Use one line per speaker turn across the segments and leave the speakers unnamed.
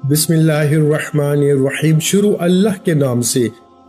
बिस्मिल्लाहिर्रहमानिर्रहीम। शुरू अल्लाह के नाम से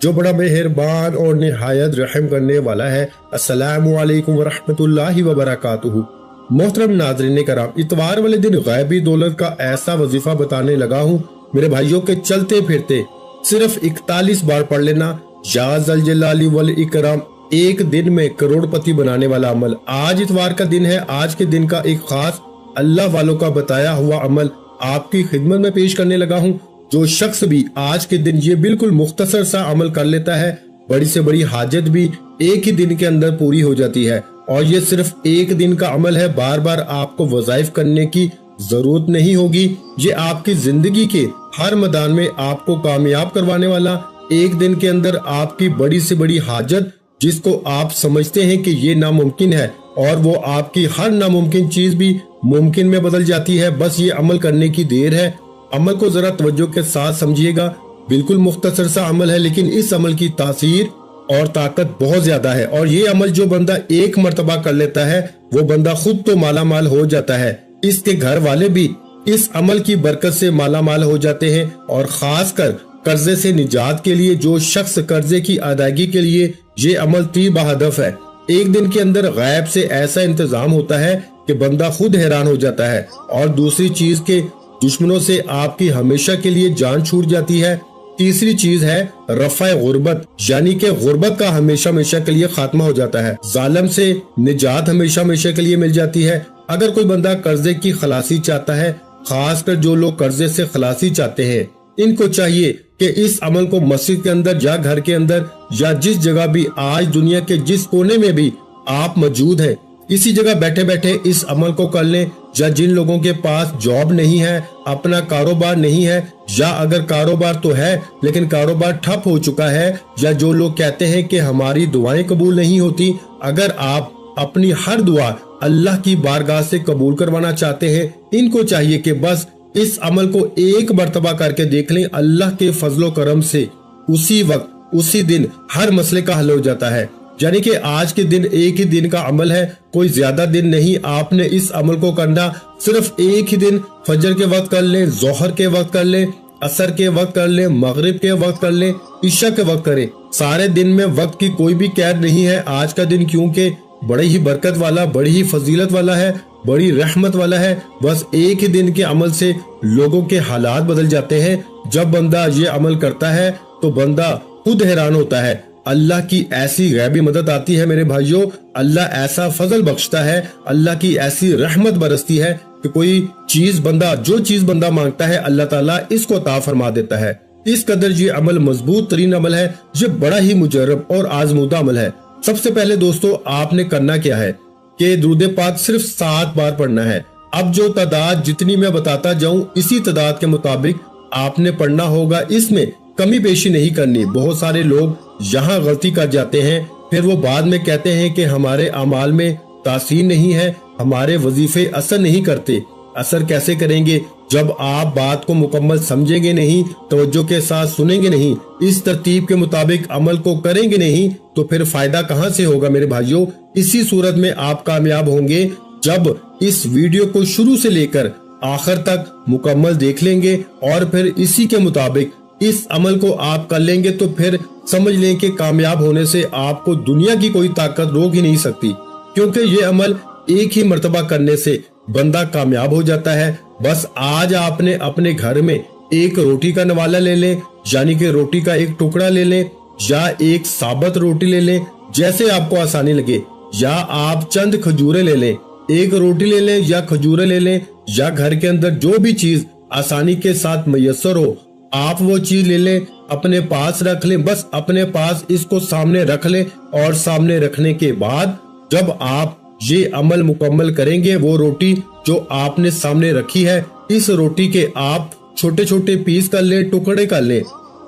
जो बड़ा मेहरबान और निहायत रहम करने वाला है। अस्सलामु अलैकुम वरहमतुल्लाहि वबरकातुहू। मोहतरम नाज़रीन कराम, इतवार वाले दिन गैबी दौलत का ऐसा वजीफा बताने लगा हूँ मेरे भाइयों के चलते फिरते सिर्फ 41 बार पढ़ लेना या ज़ल जलाली वल इकराम, एक दिन में करोड़पति बनाने वाला अमल। आज इतवार का दिन है। आज के दिन का एक खास अल्लाह वालों का बताया हुआ अमल आपकी खिदमत में पेश करने लगा हूँ। जो शख्स भी आज के दिन ये बिल्कुल मुख्तसर सा अमल कर लेता है, बड़ी से बड़ी हाजत भी एक ही दिन के अंदर पूरी हो जाती है। और ये सिर्फ एक दिन का अमल है, बार बार आपको वज़ाइफ करने की जरूरत नहीं होगी। ये आपकी जिंदगी के हर मैदान में आपको कामयाब करवाने वाला, एक दिन के अंदर आपकी बड़ी से बड़ी हाजत जिसको आप समझते हैं कि ये नामुमकिन है, और वो आपकी हर नामुमकिन चीज भी मुमकिन में बदल जाती है। बस ये अमल करने की देर है। अमल को जरा तवज्जो के साथ समझिएगा। बिल्कुल मुख्तसर सा अमल है, लेकिन इस अमल की तासीर और ताकत बहुत ज्यादा है। और ये अमल जो बंदा एक मर्तबा कर लेता है वो बंदा खुद तो माला माल हो जाता है, इसके घर वाले भी इस अमल की बरकत से माला माल हो जाते हैं। और खासकर कर्जे से निजात के लिए जो शख्स कर्जे की अदायगी के लिए ये अमल तीर-बा-हदफ है, एक दिन के अंदर गैब से ऐसा इंतजाम होता है कि बंदा खुद हैरान हो जाता है। और दूसरी चीज के दुश्मनों से आपकी हमेशा के लिए जान छूट जाती है। तीसरी चीज है रफ़ा गुर्बत, यानी कि गुर्बत का हमेशा हमेशा के लिए खात्मा हो जाता है। जालिम से निजात हमेशा हमेशा के लिए मिल जाती है। अगर कोई बंदा कर्जे की खलासी चाहता है, खासकर जो लोग कर्जे से खलासी चाहते हैं, इनको चाहिए कि इस अमल को मस्जिद के अंदर या घर के अंदर या जिस जगह भी आज दुनिया के जिस कोने में भी आप मौजूद हैं, इसी जगह बैठे बैठे इस अमल को कर लें। या जिन लोगों के पास जॉब नहीं है, अपना कारोबार नहीं है, या अगर कारोबार तो है लेकिन कारोबार ठप हो चुका है, या जो लोग कहते हैं कि हमारी दुआएं कबूल नहीं होती, अगर आप अपनी हर दुआ अल्लाह की बारगाह से कबूल करवाना चाहते हैं, इनको चाहिए कि बस इस अमल को एक मर्तबा करके देख लें। अल्लाह के फजलो करम से उसी वक्त उसी दिन हर मसले का हल हो जाता है। यानी कि आज के दिन एक ही दिन का अमल है, कोई ज्यादा दिन नहीं। आपने इस अमल को करना सिर्फ एक ही दिन, फजर के वक्त कर लें, जोहर के वक्त कर लें, असर के वक्त कर लें, मगरिब के वक्त कर लें, ईशा के वक्त करें। सारे दिन में वक्त की कोई भी कैद नहीं है आज का दिन, क्योंकि बड़ी ही बरकत वाला, बड़ी ही फजीलत वाला है, बड़ी रहमत वाला है। बस एक ही दिन के अमल से लोगों के हालात बदल जाते हैं। जब बंदा ये अमल करता है तो बंदा खुद हैरान होता है। अल्लाह की ऐसी गैबी मदद आती है मेरे भाइयों, अल्लाह ऐसा फजल बख्शता है, अल्लाह की ऐसी रहमत बरसती है कि कोई चीज बंदा जो चीज बंदा मांगता है अल्लाह ताला इसको अता फरमा देता है। इस कदर ये अमल मजबूत तरीन अमल है, ये बड़ा ही मुजर्रब और आजमूदा अमल है। सबसे पहले दोस्तों आपने करना क्या है कि दुरूद पाक सिर्फ 7 बार पढ़ना है। अब जो तादाद जितनी मैं बताता जाऊं इसी तादाद के मुताबिक आपने पढ़ना होगा, इसमें कमी पेशी नहीं करनी। बहुत सारे लोग यहाँ गलती कर जाते हैं, फिर वो बाद में कहते हैं कि हमारे अमाल में तासीर नहीं है, हमारे वजीफे असर नहीं करते। असर कैसे करेंगे जब आप बात को मुकम्मल समझेंगे नहीं, तवज्जो के साथ सुनेंगे नहीं, इस तरतीब के मुताबिक अमल को करेंगे नहीं, तो फिर फायदा कहाँ से होगा मेरे भाइयों। इसी सूरत में आप कामयाब होंगे जब इस वीडियो को शुरू से लेकर आखिर तक मुकम्मल देख लेंगे और फिर इसी के मुताबिक इस अमल को आप कर लेंगे, तो फिर समझ लें कि कामयाब होने से आपको दुनिया की कोई ताकत रोक ही नहीं सकती, क्योंकि ये अमल एक ही मर्तबा करने से बंदा कामयाब हो जाता है। बस आज आपने अपने घर में एक रोटी का नवाला ले लें, यानी कि रोटी का एक टुकड़ा ले लें, या एक साबत रोटी ले लें, जैसे आपको आसानी लगे, या आप चंद खजूरें ले लें, एक रोटी ले लें या खजूरें ले लें, या घर के अंदर जो भी चीज आसानी के साथ मयसर हो आप वो चीज ले लें, अपने पास रख लें। बस अपने पास इसको सामने रख लें, और सामने रखने के बाद जब आप ये अमल मुकम्मल करेंगे, वो रोटी जो आपने सामने रखी है, इस रोटी के आप छोटे छोटे पीस कर लें, टुकड़े कर लें।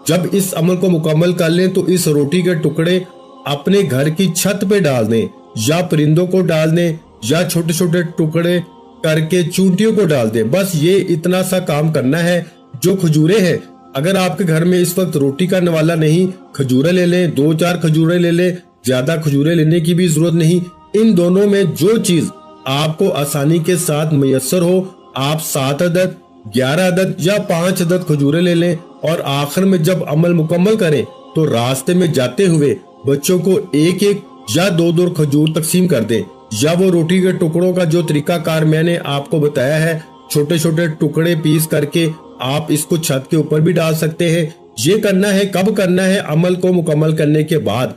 जब इस अमल को मुकम्मल कर लें तो इस रोटी के टुकड़े अपने घर की छत पे डाल दें, या परिंदों को डाल दें, या छोटे छोटे टुकड़े करके चूंटियों को डाल दें। बस ये इतना सा काम करना है। जो खजूरें हैं, अगर आपके घर में इस वक्त रोटी का नवाला नहीं, खजूरें ले लें, 2-4 खजूरें ले लें, ज्यादा खजूरें लेने की भी जरूरत नहीं। इन दोनों में जो चीज आपको आसानी के साथ मयसर हो, आप 7 अदद 11 अदद या 5 अदद खजूरें ले लें और आखिर में जब अमल मुकम्मल करें तो रास्ते में जाते हुए बच्चों को एक एक या दो दो खजूर तकसीम कर दें। या वो रोटी के टुकड़ों का जो तरीकाकार मैंने आपको बताया है, छोटे छोटे टुकड़े पीस करके आप इसको छत के ऊपर भी डाल सकते हैं। ये करना है कब करना है? अमल को मुकम्मल करने के बाद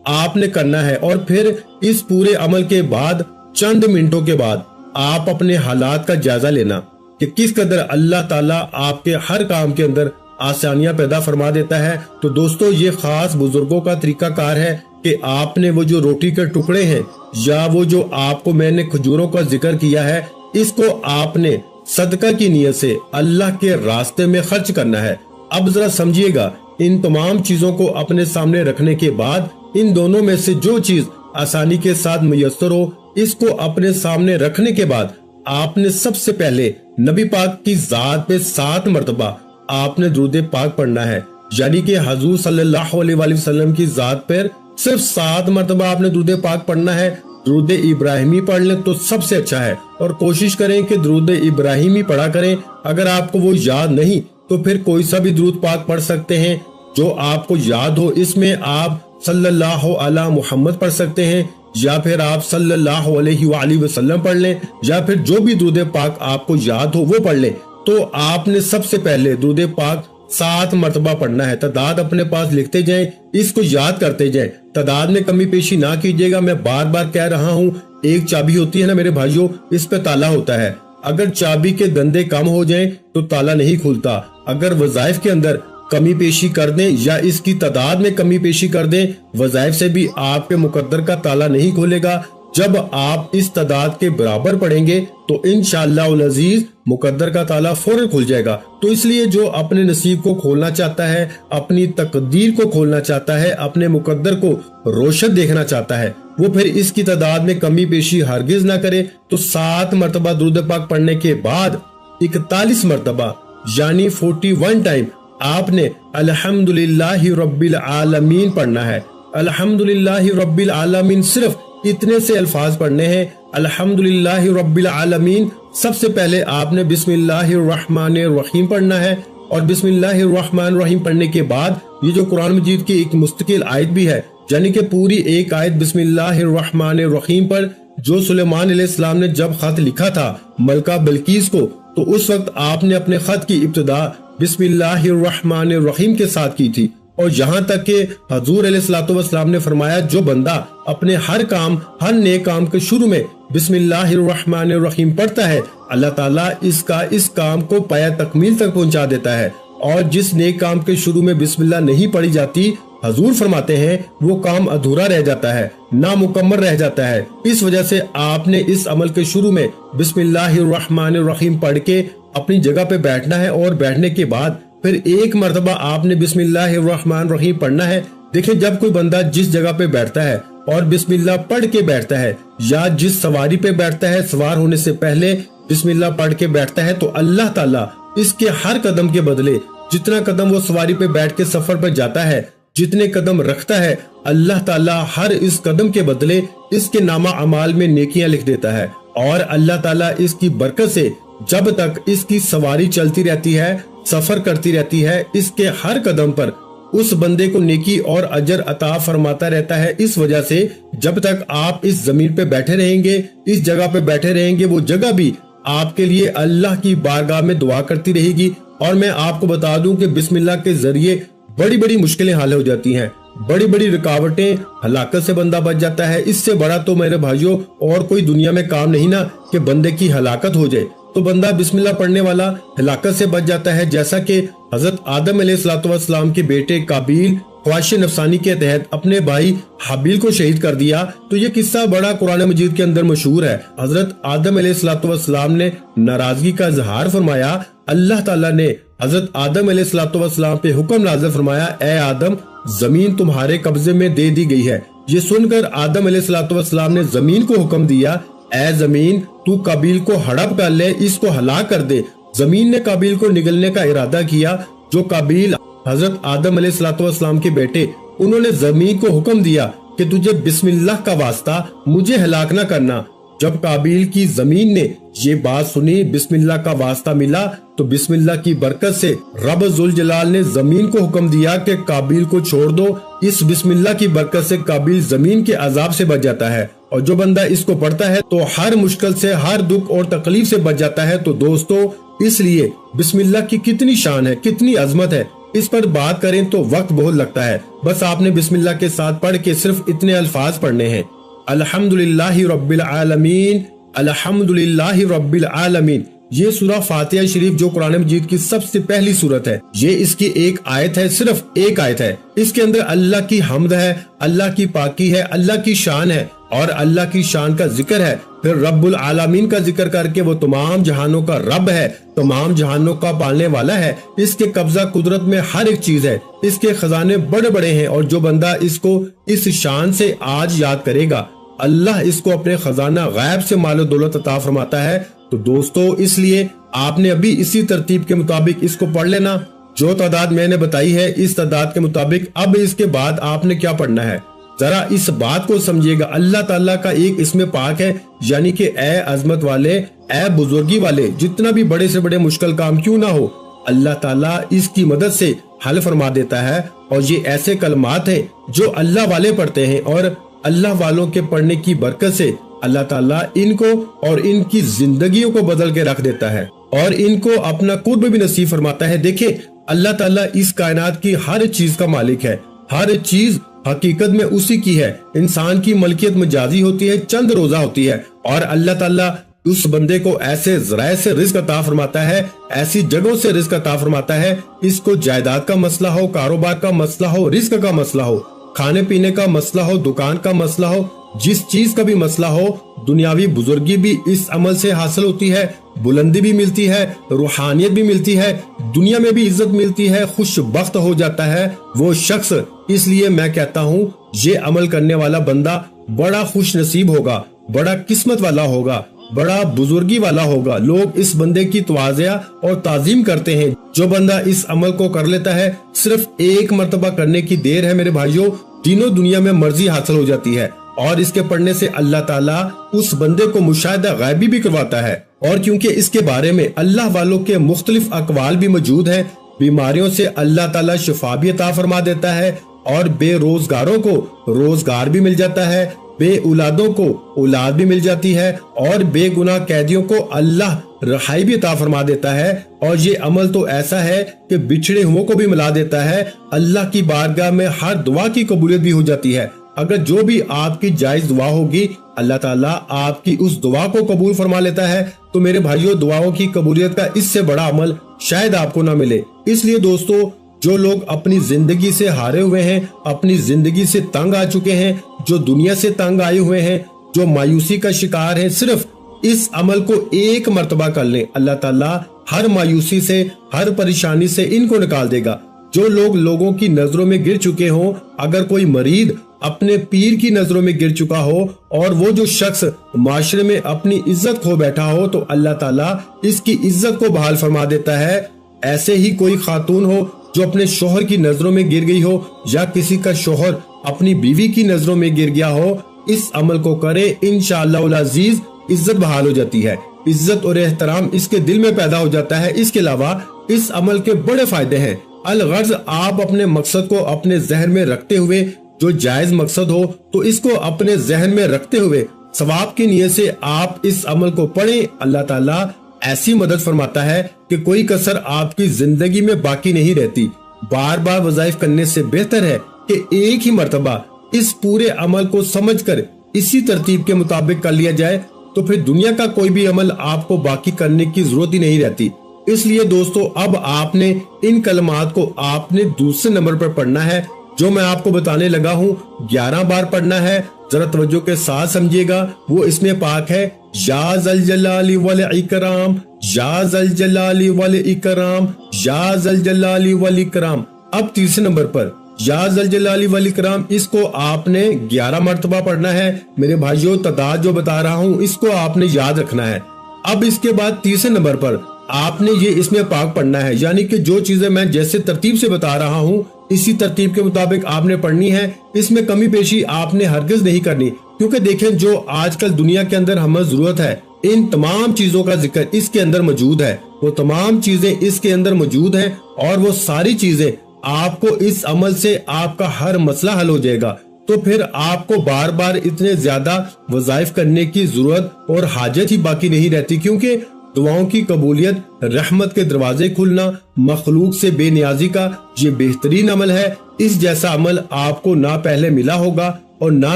आपने करना है। और फिर इस पूरे अमल के बाद चंद मिनटों के बाद आप अपने हालात का जायजा लेना कि किस कदर अल्लाह ताला आपके हर काम के अंदर आसानियां पैदा फरमा देता है। तो दोस्तों, ये खास बुजुर्गों का तरीकाकार है कि आपने वो जो रोटी के टुकड़े हैं या वो जो आपको मैंने खजूरों का जिक्र किया है, इसको आपने सदका की नियत से अल्लाह के रास्ते में खर्च करना है। अब जरा समझिएगा, इन तमाम चीजों को अपने सामने रखने के बाद इन दोनों में से जो चीज आसानी के साथ मुयस्सर हो, इसको अपने सामने रखने के बाद आपने सबसे पहले नबी पाक की जात पे 7 मरतबा आपने दुरूद पाक पढ़ना है। यानी कि हुजूर सल्लल्लाहु अलैहि वसल्लम की जात पर सिर्फ 7 मरतबा आपने दुरूद पाक पढ़ना है। दुरूद इब्राहिमी पढ़ लें तो सबसे अच्छा है, और कोशिश करें कि दुरूद इब्राहिमी पढ़ा करें। अगर आपको वो याद नहीं तो फिर कोई सा भी दुरूद पाक पढ़ सकते हैं जो आपको याद हो। इसमें आप सल्लल्लाहु अला मुहम्मद पढ़ सकते हैं, या फिर आप सल्लल्लाहु अलैहि वसल्लम पढ़ लें, या फिर जो भी दुरूद पाक आपको याद हो वो पढ़ लें। तो आपने सबसे पहले दुरूद पाक 7 मरतबा पढ़ना है। तादाद अपने पास लिखते जाएं, इसको याद करते जाएं, तादाद में कमी पेशी ना कीजिएगा। मैं बार बार कह रहा हूँ, एक चाबी होती है ना मेरे भाइयों, इस पे ताला होता है। अगर चाबी के दंदे कम हो जाएं तो ताला नहीं खुलता। अगर वज़ाइफ के अंदर कमी पेशी कर दें या इसकी तादाद में कमी पेशी कर दें, वज़ाइफ से भी आपके मुकद्दर का ताला नहीं खुलेगा। जब आप इस तादाद के बराबर पढ़ेंगे तो इंशाअल्लाह अज़ीज मुकद्दर का ताला फौरन खुल जाएगा। तो इसलिए जो अपने नसीब को खोलना चाहता है, अपनी तकदीर को खोलना चाहता है, अपने मुकद्दर को रोशन देखना चाहता है, वो फिर इसकी तादाद में कमी पेशी हरगिज ना करे। तो 7 मरतबा दुरूद पाक पढ़ने के बाद 41 मरतबा यानी 41 टाइम आपने अल्हम्दुलिल्लाहि रब्बिल आलमीन पढ़ना है। अल्हम्दुलिल्लाहि रब्बिल आलमीन सिर्फ इतने से अल्फाज पढ़ने हैं। अल्हम्दुलिल्लाहि रब्बिल आलमीन सबसे पहले आपने बिस्मिल्लाहिर्रहमानिर्रहीम पढ़ना है, और बिस्मिल्लाहिर्रहमानिर्रहीम पढ़ने के बाद ये जो कुरान मजीद की एक मुस्तकिल आयत भी है, यानी कि पूरी एक आयत बिस्मिल्लाहिर्रहमानिर्रहीम पर जो सुलेमान अलैहिस्सलाम ने जब खत लिखा था मलका बिल्कीस को, तो उस वक्त आपने अपने खत की इब्तिदा बिस्मिल्लाहिर्रहमानिर्रहीम के साथ की थी। और यहाँ तक कि हुजूर अलैहिस्सलाम ने फरमाया, जो बंदा अपने हर काम, हर नेक काम के शुरू में बिस्मिल्लाहिर्रहमानिर्रहीम पढ़ता है, अल्लाह ताला इसका इस काम को पाया तकमील तक पहुँचा देता है। और जिस नेक काम के शुरू में बिस्मिल्लाह नहीं पढ़ी जाती, हुजूर फरमाते हैं वो काम अधूरा रह जाता है, नामुकम्मल रह जाता है। इस वजह से आपने इस अमल के शुरू में बिस्मिल्लाहिर्रहमानिर्रहीम पढ़ के अपनी जगह पे बैठना है, और बैठने के बाद फिर 1 मरतबा आपने बिस्मिल्लाहिर्रहमानिर्रहीम पढ़ना है। देखिए, जब कोई बंदा जिस जगह पे बैठता है और बिस्मिल्लाह पढ़ के बैठता है, या जिस सवारी पे बैठता है सवार होने से पहले बिस्मिल्लाह पढ़ के बैठता है, तो अल्लाह ताला इसके हर कदम के बदले, जितना कदम वो सवारी पे बैठ के सफर पर जाता है, जितने कदम रखता है, अल्लाह ताला हर इस कदम के बदले इसके नामा अमाल में नेकियां लिख देता है। और अल्लाह ताला इसकी बरकत से जब तक इसकी सवारी चलती रहती है, सफर करती रहती है, इसके हर कदम पर उस बंदे को नेकी और अजर अता फरमाता रहता है। इस वजह से जब तक आप इस जमीन पे बैठे रहेंगे, इस जगह पे बैठे रहेंगे, वो जगह भी आपके लिए अल्लाह की बारगाह में दुआ करती रहेगी। और मैं आपको बता दूं कि बिस्मिल्लाह के जरिए बड़ी बड़ी मुश्किलें हल हो जाती हैं, बड़ी बड़ी रुकावटें, हलाकत से बंदा बच जाता है। इससे बड़ा तो मेरे भाइयों और कोई दुनिया में काम नहीं ना कि बंदे की हलाकत हो जाए। तो बंदा बिस्मिल्लाह पढ़ने वाला हलाकत से बच जाता है। जैसा कि हजरत आदम अलैहिस्सलाम के बेटे काबिल ख्वाहिश नफसानी के तहत अपने भाई हाबिल को शहीद कर दिया, तो ये किस्सा बड़ा कुरान मजीद के अंदर मशहूर है। हजरत आदम अलैहिस्सलाम ने नाराजगी का इजहार फरमाया। अल्लाह ताला ने हजरत आदम अलैहिस्सलाम पे हुक्म नाज़िल फरमाया, ए आदम, जमीन तुम्हारे कब्जे में दे दी गई है। ये सुनकर आदम अलैहिस्सलाम ने जमीन को हुक्म दिया, ए जमीन, तू काबिल को हड़प कर ले, इसको हलाक कर दे। जमीन ने काबिल को निगलने का इरादा किया। जो काबिल हजरत आदम अलैहिस्सलाम के बेटे, उन्होंने जमीन को हुक्म दिया कि तुझे बिस्मिल्लाह का वास्ता मुझे हलाक न करना, جب قابیل کی زمین نے یہ بات سنی، بسم اللہ کا واسطہ ملا، تو بسم اللہ کی برکت سے رب ذوالجلال نے زمین کو حکم دیا کہ قابیل کو چھوڑ دو۔ اس بسم اللہ کی برکت سے قابیل زمین کے عذاب سے بچ جاتا ہے، اور جو بندہ اس کو پڑھتا ہے تو ہر مشکل سے، ہر دکھ اور تکلیف سے بچ جاتا ہے۔ تو دوستو، اس لیے بسم اللہ کی کتنی شان ہے، کتنی عظمت ہے، اس پر بات کریں تو وقت بہت لگتا ہے۔ بس آپ نے بسم اللہ کے ساتھ پڑھ کے صرف اتنے الفاظ پڑھنے ہیں: الحمدللہ رب العالمین، الحمدللہ رب العالمین۔ یہ سورہ فاتحہ شریف جو قرآن مجید کی سب سے پہلی سورت ہے، یہ اس کی ایک آیت ہے، صرف ایک آیت ہے۔ اس کے اندر اللہ کی حمد ہے، اللہ کی پاکی ہے، اللہ کی شان ہے اور اللہ کی شان کا ذکر ہے۔ پھر رب العالمین کا ذکر کر کے وہ تمام جہانوں کا رب ہے، تمام جہانوں کا پالنے والا ہے۔ اس کے قبضہ قدرت میں ہر ایک چیز ہے، اس کے خزانے بڑے بڑے ہیں، اور جو بندہ اس کو اس شان سے آج یاد کرے گا، اللہ اس کو اپنے خزانہ غیب سے مال و دولت عطا فرماتا ہے۔ تو دوستو، اس لیے آپ نے ابھی اسی ترتیب کے مطابق اس کو پڑھ لینا۔ جو تعداد میں نے بتائی ہے، اس تعداد کے مطابق اب اس کے بعد آپ نے کیا پڑھنا ہے، ذرا اس بات کو سمجھیے گا۔ اللہ تعالیٰ کا ایک اسم پاک ہے، یعنی کہ اے عظمت والے، اے بزرگی والے، جتنا بھی بڑے سے بڑے مشکل کام کیوں نہ ہو، اللہ تعالیٰ اس کی مدد سے حل فرما دیتا ہے۔ اور یہ ایسے کلمات ہیں جو اللہ والے پڑھتے ہیں، اور اللہ والوں کے پڑھنے کی برکت سے اللہ تعالیٰ ان کو اور ان کی زندگیوں کو بدل کے رکھ دیتا ہے، اور ان کو اپنا قرب بھی نصیب فرماتا ہے۔ دیکھیں، اللہ تعالیٰ اس کائنات کی ہر چیز کا مالک ہے، ہر چیز حقیقت میں اسی کی ہے۔ انسان کی ملکیت مجازی ہوتی ہے، چند روزہ ہوتی ہے، اور اللہ تعالیٰ اس بندے کو ایسے ذرائع سے رزق عطا فرماتا ہے، ایسی جگہوں سے رزق عطا فرماتا ہے۔ اس کو جائیداد کا مسئلہ ہو، کاروبار کا مسئلہ ہو، رزق کا مسئلہ ہو، کھانے پینے کا مسئلہ ہو، دکان کا مسئلہ ہو، جس چیز کا بھی مسئلہ ہو، دنیاوی بزرگی بھی اس عمل سے حاصل ہوتی ہے، بلندی بھی ملتی ہے، روحانیت بھی ملتی ہے، دنیا میں بھی عزت ملتی ہے، خوش بخت ہو جاتا ہے وہ شخص۔ اس لیے میں کہتا ہوں، یہ عمل کرنے والا بندہ بڑا خوش نصیب ہوگا، بڑا قسمت والا ہوگا، بڑا بزرگی والا ہوگا۔ لوگ اس بندے کی تواضع اور تعظیم کرتے ہیں۔ جو بندہ اس عمل کو کر لیتا ہے، صرف ایک مرتبہ کرنے کی دیر ہے میرے بھائیوں، تینوں دنیا میں مرضی حاصل ہو جاتی ہے، اور اس کے پڑھنے سے اللہ تعالیٰ اس بندے کو مشاہدہ غیبی بھی کرواتا ہے۔ اور کیونکہ اس کے بارے میں اللہ والوں کے مختلف اقوال بھی موجود ہیں، بیماریوں سے اللہ تعالیٰ شفا بھی عطا فرما دیتا ہے، اور بے روزگاروں کو روزگار بھی مل جاتا ہے، بے اولادوں کو اولاد بھی مل جاتی ہے، اور بے گناہ قیدیوں کو اللہ رہائی بھی عطا فرما دیتا ہے۔ اور یہ عمل تو ایسا ہے کہ بچھڑے ہوئوں کو بھی ملا دیتا ہے۔ اللہ کی بارگاہ میں ہر دعا کی قبولیت بھی ہو جاتی ہے۔ اگر جو بھی آپ کی جائز دعا ہوگی، اللہ تعالیٰ آپ کی اس دعا کو قبول فرما لیتا ہے۔ تو میرے بھائیوں، دعاؤں کی قبولیت کا اس سے بڑا عمل شاید آپ کو نہ ملے۔ اس لیے دوستو، جو لوگ اپنی زندگی سے ہارے ہوئے ہیں، اپنی زندگی سے تنگ آ چکے ہیں، جو دنیا سے تنگ آئے ہوئے ہیں، جو مایوسی کا شکار ہیں، صرف اس عمل کو ایک مرتبہ کر لیں، اللہ تعالیٰ ہر مایوسی سے، ہر پریشانی سے ان کو نکال دے گا۔ جو لوگ لوگوں کی نظروں میں گر چکے ہوں، اگر کوئی مرید اپنے پیر کی نظروں میں گر چکا ہو، اور وہ جو شخص معاشرے میں اپنی عزت کھو بیٹھا ہو، تو اللہ تعالیٰ اس کی عزت کو بحال فرما دیتا ہے۔ ایسے ہی کوئی خاتون ہو جو اپنے شوہر کی نظروں میں گر گئی ہو، یا کسی کا شوہر اپنی بیوی کی نظروں میں گر گیا ہو، اس عمل کو کرے، انشاءاللہ العزیز عزت بحال ہو جاتی ہے، عزت اور احترام اس کے دل میں پیدا ہو جاتا ہے۔ اس کے علاوہ اس عمل کے بڑے فائدے ہیں۔ الغرض، آپ اپنے مقصد کو اپنے ذہن میں رکھتے ہوئے، جو جائز مقصد ہو تو اس کو اپنے ذہن میں رکھتے ہوئے ثواب کی نیت سے آپ اس عمل کو پڑھیں، اللہ تعالیٰ ایسی مدد فرماتا ہے کہ کوئی کسر آپ کی زندگی میں باقی نہیں رہتی۔ بار بار وظائف کرنے سے بہتر ہے کہ ایک ہی مرتبہ اس پورے عمل کو سمجھ کر اسی ترتیب کے مطابق کر لیا جائے، تو پھر دنیا کا کوئی بھی عمل آپ کو باقی کرنے کی ضرورت ہی نہیں رہتی۔ اس لیے دوستو، اب آپ نے ان کلمات کو آپ نے دوسرے نمبر پر پڑھنا ہے، جو میں آپ کو بتانے لگا ہوں 11 بار پڑھنا ہے۔ ذرا توجہ کے ساتھ سمجھیے گا۔ وہ اس میں پاک ہے، یا ذل جلال والاکرام، یا ذل جلال والاکرام، یا ذل جلال والاکرام۔ اب تیسرے نمبر پر یا ذل جلال والاکرام، اس کو آپ نے 11 مرتبہ پڑھنا ہے۔ میرے بھائیوں، تعداد جو بتا رہا ہوں اس کو آپ نے یاد رکھنا ہے۔ اب اس کے بعد تیسرے نمبر پر آپ نے یہ اس میں پاک پڑھنا ہے، یعنی کہ جو چیزیں میں جیسے ترتیب سے بتا رہا ہوں اسی ترتیب کے مطابق آپ نے پڑھنی ہے۔ اس میں کمی پیشی آپ نے ہرگز نہیں کرنی، کیونکہ دیکھیں جو آج کل دنیا کے اندر ہمیں ضرورت ہے ان تمام چیزوں کا ذکر اس کے اندر موجود ہے، وہ تمام چیزیں اس کے اندر موجود ہیں، اور وہ ساری چیزیں آپ کو اس عمل سے آپ کا ہر مسئلہ حل ہو جائے گا۔ تو پھر آپ کو بار بار اتنے زیادہ وظائف کرنے کی ضرورت اور حاجت ہی باقی نہیں رہتی، کیونکہ دعاؤں کی قبولیت، رحمت کے دروازے کھلنا، مخلوق سے بے نیازی کا یہ بہترین عمل ہے۔ اس جیسا عمل آپ کو نہ پہلے ملا ہوگا اور نہ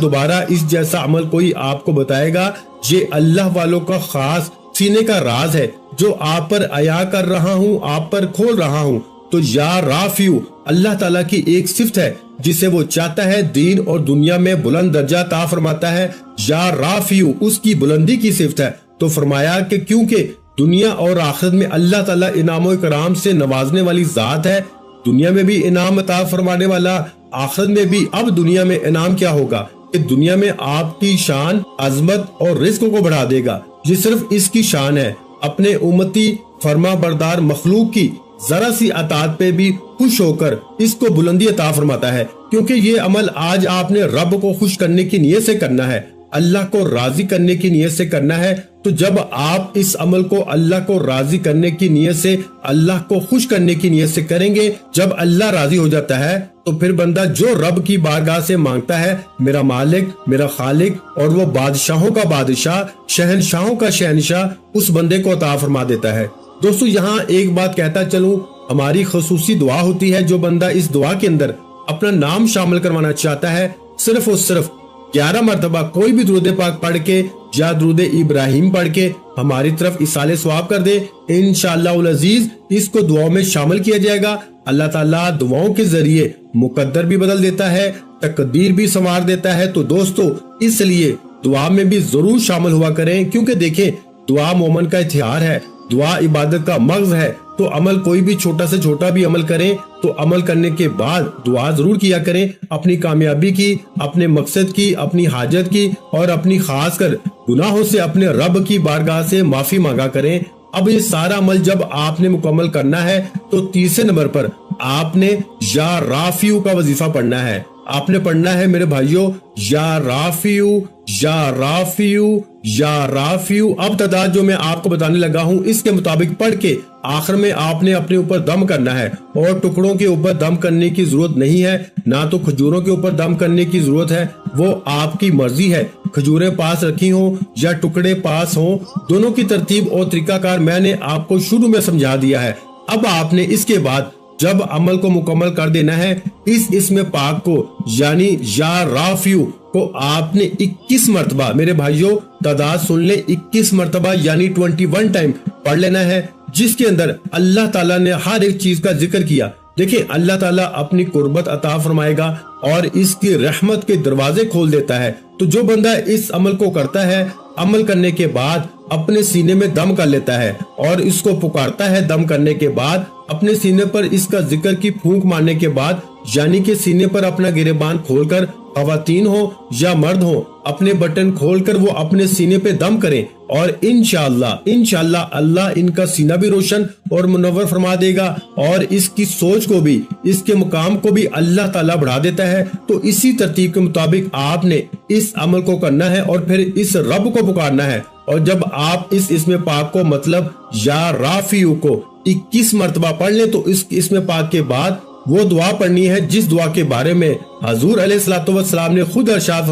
دوبارہ اس جیسا عمل کوئی آپ کو بتائے گا۔ یہ اللہ والوں کا خاص سینے کا راز ہے جو آپ پر عطا کر رہا ہوں، آپ پر کھول رہا ہوں۔ تو یا رافیو اللہ تعالیٰ کی ایک صفت ہے جسے وہ چاہتا ہے دین اور دنیا میں بلند درجہ عطا فرماتا ہے۔ یا رافیو اس کی بلندی کی صفت ہے۔ تو فرمایا کہ کیونکہ دنیا اور آخرت میں اللہ تعالیٰ انعام و اکرام سے نوازنے والی ذات ہے، دنیا میں بھی انعام عطا فرمانے والا، آخرت میں بھی۔ اب دنیا میں انعام کیا ہوگا کہ دنیا میں آپ کی شان، عظمت اور رزق کو بڑھا دے گا۔ یہ صرف اس کی شان ہے، اپنے امتی فرما بردار مخلوق کی ذرا سی اطاعت پہ بھی خوش ہو کر اس کو بلندی عطا فرماتا ہے، کیونکہ یہ عمل آج آپ نے رب کو خوش کرنے کی نیت سے کرنا ہے، اللہ کو راضی کرنے کی نیت سے کرنا ہے۔ تو جب آپ اس عمل کو اللہ کو راضی کرنے کی نیت سے، اللہ کو خوش کرنے کی نیت سے کریں گے، جب اللہ راضی ہو جاتا ہے تو پھر بندہ جو رب کی بارگاہ سے مانگتا ہے، میرا مالک، میرا خالق، اور وہ بادشاہوں کا بادشاہ، شہنشاہوں کا شہنشاہ، اس بندے کو عطا فرما دیتا ہے۔ دوستو یہاں ایک بات کہتا چلوں، ہماری خصوصی دعا ہوتی ہے، جو بندہ اس دعا کے اندر اپنا نام شامل کروانا چاہتا ہے، صرف اور صرف 11 مرتبہ کوئی بھی درود پاک پڑھ کے یا درود ابراہیم پڑھ کے ہماری طرف ایصال ثواب کر دے، انشاءاللہ العزیز اس کو دعاؤں میں شامل کیا جائے گا۔ اللہ تعالیٰ دعاؤں کے ذریعے مقدر بھی بدل دیتا ہے، تقدیر بھی سنوار دیتا ہے۔ تو دوستو اس لیے دعا میں بھی ضرور شامل ہوا کریں، کیونکہ دیکھیں دعا مومن کا ہتھیار ہے، دعا عبادت کا مغز ہے۔ تو عمل کوئی بھی چھوٹا سے چھوٹا بھی عمل کریں تو عمل کرنے کے بعد دعا ضرور کیا کریں، اپنی کامیابی کی، اپنے مقصد کی، اپنی حاجت کی، اور اپنی خاص کر گناہوں سے اپنے رب کی بارگاہ سے معافی مانگا کریں۔ اب یہ سارا عمل جب آپ نے مکمل کرنا ہے تو تیسرے نمبر پر آپ نے یا رافیو کا وظیفہ پڑھنا ہے۔ آپ نے پڑھنا ہے میرے بھائیوں، یا رافیو یا رافیو یا رافیو۔ اب تعداد جو میں آپ کو بتانے لگا ہوں اس کے مطابق پڑھ کے آخر میں آپ نے اپنے اوپر دم کرنا ہے، اور ٹکڑوں کے اوپر دم کرنے کی ضرورت نہیں ہے، نہ تو کھجوروں کے اوپر دم کرنے کی ضرورت ہے، وہ آپ کی مرضی ہے۔ کھجوریں پاس رکھی ہوں یا ٹکڑے پاس ہوں، دونوں کی ترتیب اور طریقہ کار میں نے آپ کو شروع میں سمجھا دیا ہے۔ اب آپ نے اس کے بعد جب عمل کو مکمل کر دینا ہے، اس اسم پاک کو یعنی یا رافیو کو آپ نے 21 مرتبہ، میرے بھائیوں تعداد سن لیں، 21 مرتبہ یعنی 21 ٹائم پڑھ لینا ہے، جس کے اندر اللہ تعالیٰ نے ہر ایک چیز کا ذکر کیا۔ دیکھیں اللہ تعالیٰ اپنی قربت عطا فرمائے گا اور اس کی رحمت کے دروازے کھول دیتا ہے۔ تو جو بندہ اس عمل کو کرتا ہے، عمل کرنے کے بعد اپنے سینے میں دم کر لیتا ہے اور اس کو پکارتا ہے، دم کرنے کے بعد اپنے سینے پر اس کا ذکر کی پھونک مارنے کے بعد، یعنی کہ سینے پر اپنا گریبان کھول کر، خواتین ہو یا مرد ہو، اپنے بٹن کھول کر وہ اپنے سینے پہ دم کریں، اور انشاءاللہ اللہ ان کا سینہ بھی روشن اور منور فرما دے گا، اور اس کی سوچ کو بھی، اس کے مقام کو بھی اللہ تعالیٰ بڑھا دیتا ہے۔ تو اسی ترتیب کے مطابق آپ نے اس عمل کو کرنا ہے اور پھر اس رب کو پکارنا ہے۔ اور جب آپ اس اسم پاک کو مطلب یا رافیو کو 21 مرتبہ پڑھ لیں تو اس اسم پاک کے بعد وہ دعا پڑھنی ہے جس دعا کے بارے میں حضور علیہ الصلوۃ والسلام نے خود ارشاد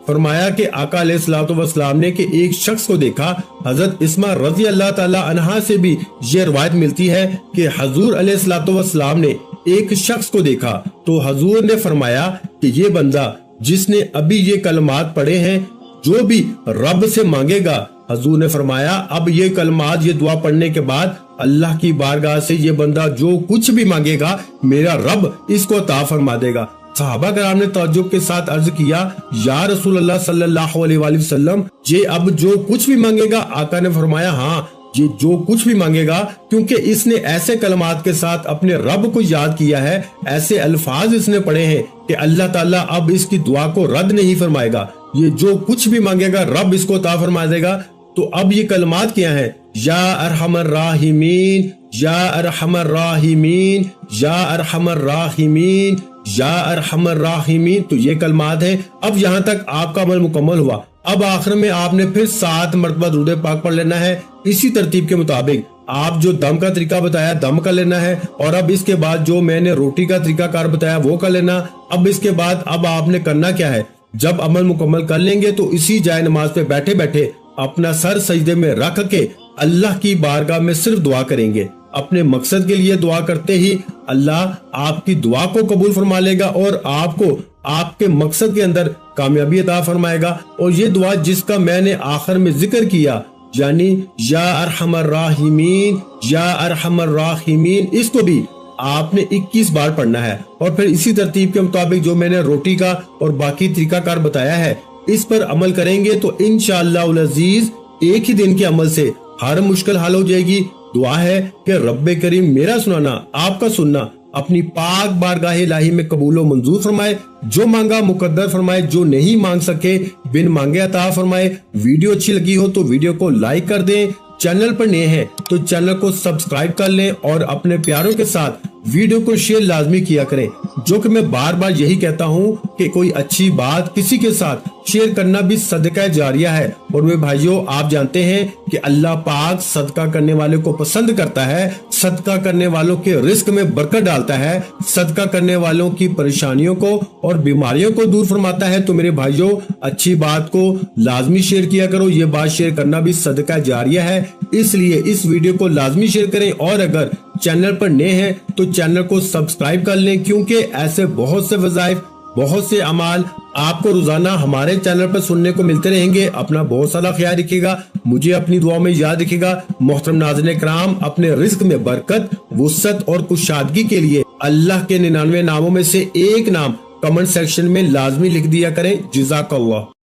فرمایا کہ آقا علیہ الصلوۃ والسلام نے کہ ایک شخص کو دیکھا۔ حضرت اسماء رضی اللہ تعالی عنہا سے بھی یہ روایت ملتی ہے کہ حضور علیہ الصلوۃ والسلام نے ایک شخص کو دیکھا تو حضور نے فرمایا کہ یہ بندہ جس نے ابھی یہ کلمات پڑھے ہیں، جو بھی رب سے مانگے گا، حضور نے فرمایا اب یہ کلمات، یہ دعا پڑھنے کے بعد اللہ کی بارگاہ سے یہ بندہ جو کچھ بھی مانگے گا، میرا رب اس کو عطا فرما دے گا۔ صحابہ کرام نے تعجب کے ساتھ عرض کیا، یا رسول اللہ صلی اللہ علیہ وآلہ وسلم، یہ اب جو کچھ بھی مانگے گا؟ آقا نے فرمایا ہاں، یہ جو کچھ بھی مانگے گا، کیونکہ اس نے ایسے کلمات کے ساتھ اپنے رب کو یاد کیا ہے، ایسے الفاظ اس نے پڑھے ہیں کہ اللہ تعالیٰ اب اس کی دعا کو رد نہیں فرمائے گا۔ یہ جو کچھ بھی مانگے گا رب اس کو عطا فرما دے گا۔ تو اب یہ کلمات کیا ہیں؟ या अरहमर राहिमीन, या अरहमर राहिमीन, या अरहमर राहिमीन, या अरहमर राहिमीन। तो ये कलमात है। अब यहाँ तक आपका अमल मुकम्मल हुआ। अब आखिर में आपने फिर 7 मरतबा दुरूद पाक पढ़ लेना है। इसी तरतीब के मुताबिक आप जो दम का तरीका बताया दम कर लेना है, और अब इसके बाद जो मैंने रोटी का तरीका कार बताया वो कर लेना। अब इसके बाद अब आपने करना क्या है, जब अमल मुकम्मल कर लेंगे तो इसी जाए नमाज पे बैठे बैठे अपना सर सजदे में रख के अल्लाह की बारगाह में सिर्फ दुआ करेंगे। अपने मकसद के लिए दुआ करते ही अल्लाह आपकी दुआ को कबूल फरमा लेगा और आपको आपके मकसद के अंदर कामयाबी अता फरमाएगा। और ये दुआ जिसका मैंने आखिर में जिक्र किया, यानी या अरहमर राहिमीन, या अरहमर राहिमीन, इसको भी आपने 21 बार पढ़ना है। और फिर इसी तरतीब के मुताबिक जो मैंने रोटी का और बाकी तरीका कार बताया है इस पर अमल करेंगे तो इंशाअल्लाह अजीज एक ही दिन के अमल से हर मुश्किल हल हो जाएगी। दुआ है कि रब्बे करीम मेरा सुनाना आपका सुनना अपनी पाक बारगाह इलाही में कबूल व मंजूर फरमाए। जो मांगा मुकद्दर फरमाए, जो नहीं मांग सके बिन मांगे अता फरमाए। वीडियो अच्छी लगी हो तो वीडियो को लाइक कर दें। चैनल पर नए हैं तो चैनल को सब्सक्राइब कर लें और अपने प्यारों के साथ वीडियो को शेयर लाजमी किया करें। जो कि मैं बार बार यही कहता हूँ कि कोई अच्छी बात किसी के साथ शेयर करना भी सदका जारिया है। और वे भाइयों आप जानते हैं कि अल्लाह पाक सदका करने वाले को पसंद करता है, सदका करने वालों के रिस्क में बरकत डालता है, सदका करने वालों की परेशानियों को और बीमारियों को दूर फरमाता है। तो मेरे भाइयों अच्छी बात को लाजमी शेयर किया करो। ये बात शेयर करना भी सदका जारिया है, इसलिए इस वीडियो को लाजमी शेयर करें। और अगर चैनल पर नए हैं तो चैनल को सब्सक्राइब कर लें, क्योंकि ऐसे बहुत से वज़ाइफ बहुत से अमाल आपको रोजाना हमारे चैनल पर सुनने को मिलते रहेंगे। अपना बहुत सारा ख्याल रखिएगा, मुझे अपनी दुआ में याद रखिएगा। मोहतरम नाज़रीन किराम, अपने रिस्क में बरकत, वुसअत और कुशादगी के लिए अल्लाह के 99 नामों में से एक नाम कमेंट सेक्शन में लाजमी लिख दिया करें। जज़ाकल्लाह।